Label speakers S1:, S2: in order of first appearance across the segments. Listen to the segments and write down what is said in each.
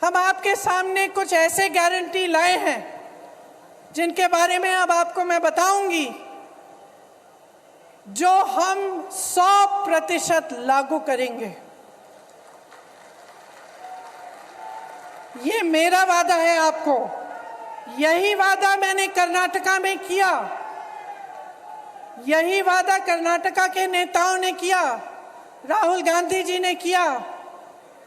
S1: हम आपके सामने कुछ ऐसे गारंटी लाए हैं जिनके बारे में अब आपको मैं बताऊंगी, जो हम 100% लागू करेंगे। ये मेरा वादा है आपको। यही वादा मैंने कर्नाटका में किया, यही वादा कर्नाटका के नेताओं ने किया, राहुल गांधी जी ने किया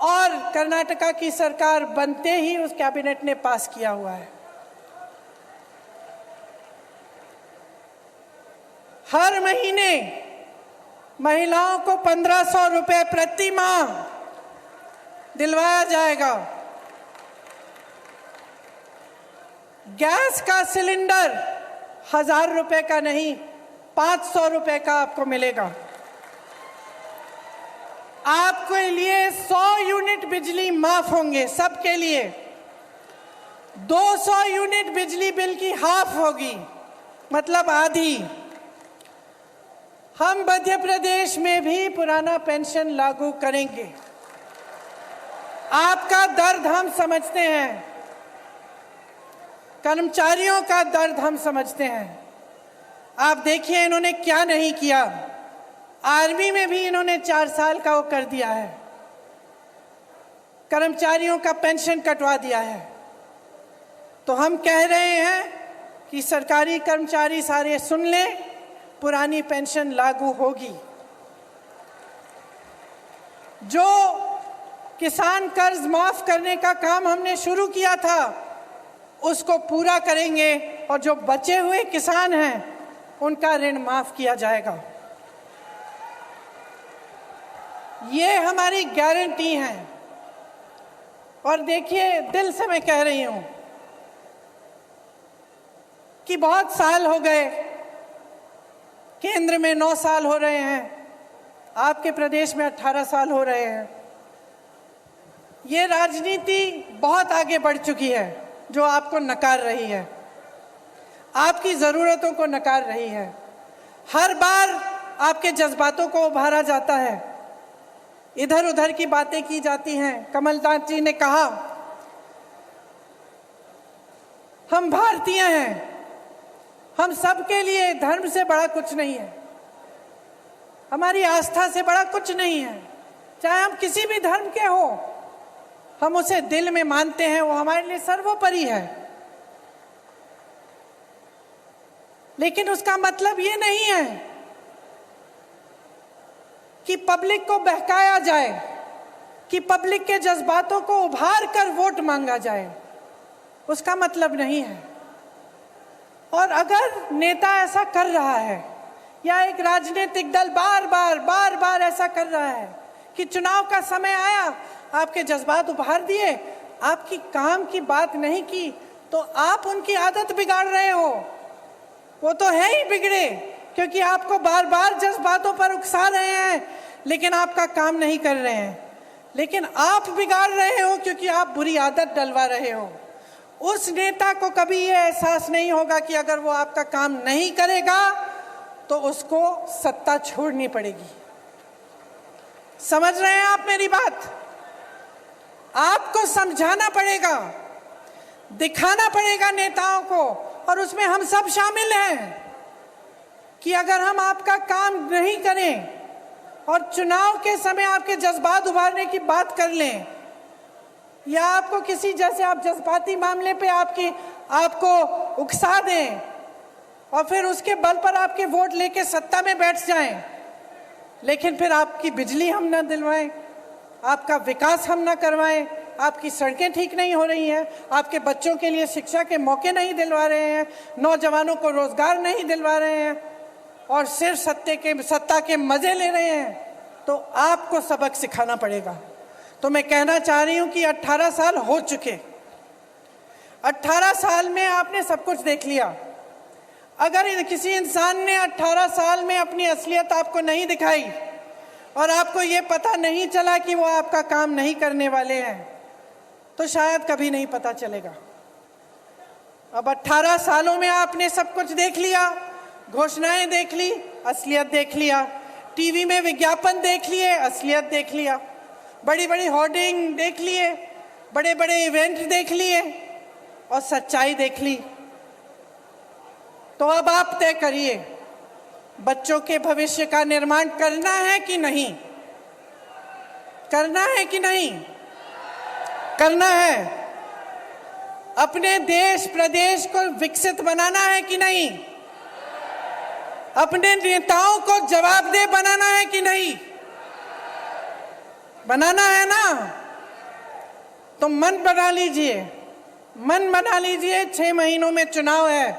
S1: और कर्नाटका की सरकार बनते ही उस कैबिनेट ने पास किया हुआ है। हर महीने महिलाओं को 1500 रुपए प्रति माह दिलवाया जाएगा। गैस का सिलेंडर 1000 रुपए का नहीं, 500 रुपए का आपको मिलेगा। आपके लिए 100 यूनिट बिजली माफ होंगे, सबके लिए। 200 यूनिट बिजली बिल की हाफ होगी, मतलब आधी। हम मध्य प्रदेश में भी पुराना पेंशन लागू करेंगे। आपका दर्द हम समझते हैं, कर्मचारियों का दर्द हम समझते हैं। आप देखिए इन्होंने क्या नहीं किया। आर्मी में भी इन्होंने 4 साल का वो कर दिया है, कर्मचारियों का पेंशन कटवा दिया है। तो हम कह रहे हैं कि सरकारी कर्मचारी सारे सुन लें, पुरानी पेंशन लागू होगी। जो किसान कर्ज माफ करने का काम हमने शुरू किया था उसको पूरा करेंगे और जो बचे हुए किसान हैं उनका ऋण माफ किया जाएगा। ये हमारी गारंटी है। और देखिए, दिल से मैं कह रही हूं कि बहुत साल हो गए, केंद्र में 9 साल हो रहे हैं, आपके प्रदेश में 18 साल हो रहे हैं। ये राजनीति बहुत आगे बढ़ चुकी है जो आपको नकार रही है, आपकी ज़रूरतों को नकार रही है। हर बार आपके जज्बातों को उभारा जाता है, इधर उधर की बातें की जाती हैं। कमलनाथ जी ने कहा हम भारतीय हैं, हम सबके लिए धर्म से बड़ा कुछ नहीं है, हमारी आस्था से बड़ा कुछ नहीं है। चाहे हम किसी भी धर्म के हो, हम उसे दिल में मानते हैं, वो हमारे लिए सर्वोपरि है। लेकिन उसका मतलब ये नहीं है कि पब्लिक को बहकाया जाए, कि पब्लिक के जज्बातों को उभार कर वोट मांगा जाए, उसका मतलब नहीं है। और अगर नेता ऐसा कर रहा है या एक राजनीतिक दल बार बार ऐसा कर रहा है कि चुनाव का समय आया, आपके जज्बात उभार दिए, आपकी काम की बात नहीं की, तो आप उनकी आदत बिगाड़ रहे हो। वो तो है ही बिगड़े, क्योंकि आपको बार बार जज्बातों पर उकसा रहे हैं लेकिन आपका काम नहीं कर रहे हैं। लेकिन आप बिगाड़ रहे हो क्योंकि आप बुरी आदत डलवा रहे हो। उस नेता को कभी ये एहसास नहीं होगा कि अगर वो आपका काम नहीं करेगा तो उसको सत्ता छोड़नी पड़ेगी। समझ रहे हैं आप मेरी बात? आपको समझाना पड़ेगा, दिखाना पड़ेगा नेताओं को, और उसमें हम सब शामिल हैं कि अगर हम आपका काम नहीं करें और चुनाव के समय आपके जज्बात उभारने की बात कर लें, या आपको किसी जैसे आप जज्बाती मामले पे आपको उकसा दें और फिर उसके बल पर आपके वोट लेके सत्ता में बैठ जाएं, लेकिन फिर आपकी बिजली हम ना दिलवाएं, आपका विकास हम ना करवाएं, आपकी सड़कें ठीक नहीं हो रही हैं, आपके बच्चों के लिए शिक्षा के मौके नहीं दिलवा रहे हैं, नौजवानों को रोजगार नहीं दिलवा रहे हैं और सिर्फ सत्ता के मजे ले रहे हैं, तो आपको सबक सिखाना पड़ेगा। तो मैं कहना चाह रही हूं कि 18 साल हो चुके, 18 साल में आपने सब कुछ देख लिया। अगर किसी इंसान ने 18 साल में अपनी असलियत आपको नहीं दिखाई और आपको ये पता नहीं चला कि वो आपका काम नहीं करने वाले हैं, तो शायद कभी नहीं पता चलेगा। अब 18 सालों में आपने सब कुछ देख लिया, घोषणाएं देख ली, असलियत देख लिया, टीवी में विज्ञापन देख लिए, असलियत देख लिया, बड़ी बड़ी होर्डिंग देख लिए, बड़े बड़े इवेंट देख लिए और सच्चाई देख ली। तो अब आप तय करिए, बच्चों के भविष्य का निर्माण करना है कि नहीं? करना है कि नहीं? करना है। अपने देश प्रदेश को विकसित बनाना है कि नहीं? अपने नेताओं को जवाबदेह बनाना है कि नहीं? बनाना है ना? तो मन बना लीजिए, मन बना लीजिए। 6 महीनों में चुनाव है,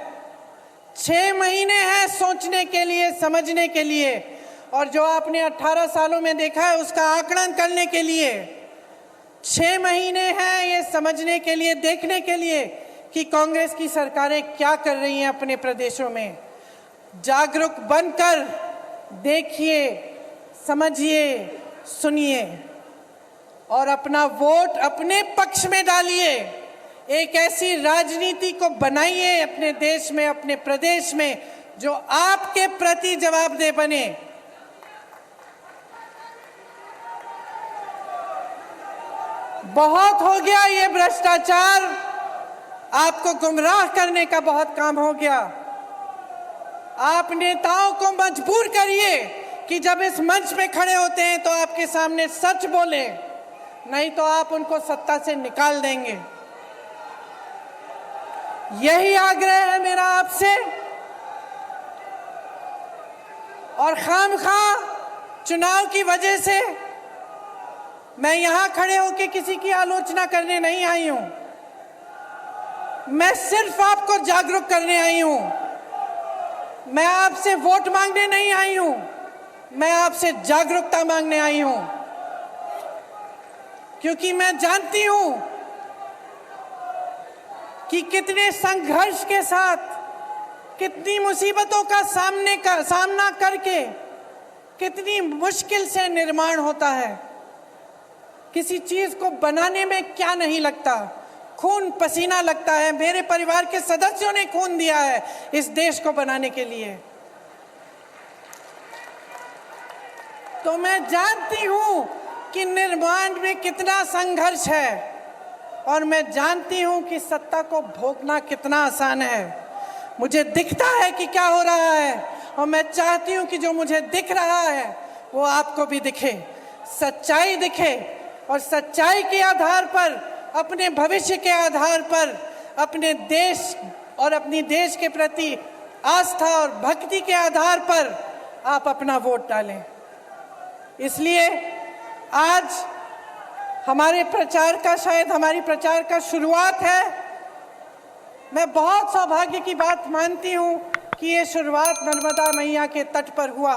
S1: 6 महीने हैं सोचने के लिए, समझने के लिए, और जो आपने 18 सालों में देखा है उसका आकलन करने के लिए 6 महीने हैं ये समझने के लिए, देखने के लिए कि कांग्रेस की सरकारें क्या कर रही हैं अपने प्रदेशों में। जागरूक बनकर देखिए, समझिए, सुनिए और अपना वोट अपने पक्ष में डालिए। एक ऐसी राजनीति को बनाइए अपने देश में, अपने प्रदेश में, जो आपके प्रति जवाबदेह बने। बहुत हो गया ये भ्रष्टाचार, आपको गुमराह करने का बहुत काम हो गया। आप नेताओं को मजबूर करिए कि जब इस मंच पे खड़े होते हैं तो आपके सामने सच बोले, नहीं तो आप उनको सत्ता से निकाल देंगे। यही आग्रह है मेरा आपसे। और खामखा चुनाव की वजह से मैं यहां खड़े होकर किसी की आलोचना करने नहीं आई हूं। मैं सिर्फ आपको जागरूक करने आई हूं। मैं आपसे वोट मांगने नहीं आई हूं, मैं आपसे जागरूकता मांगने आई हूं। क्योंकि मैं जानती हूं कि कितने संघर्ष के साथ, कितनी मुसीबतों का सामना करके कितनी मुश्किल से निर्माण होता है। किसी चीज को बनाने में क्या नहीं लगता, खून पसीना लगता है। मेरे परिवार के सदस्यों ने खून दिया है इस देश को बनाने के लिए। तो मैं जानती हूं कि निर्माण में कितना संघर्ष है और मैं जानती हूं कि सत्ता को भोगना कितना आसान है। मुझे दिखता है कि क्या हो रहा है और मैं चाहती हूं कि जो मुझे दिख रहा है वो आपको भी दिखे, सच्चाई दिखे, और सच्चाई के आधार पर, अपने भविष्य के आधार पर, अपने देश और अपनी देश के प्रति आस्था और भक्ति के आधार पर आप अपना वोट डालें। इसलिए आज हमारे प्रचार का, शायद हमारी प्रचार का शुरुआत है। मैं बहुत सौभाग्य की बात मानती हूं कि ये शुरुआत नर्मदा मैया के तट पर हुआ।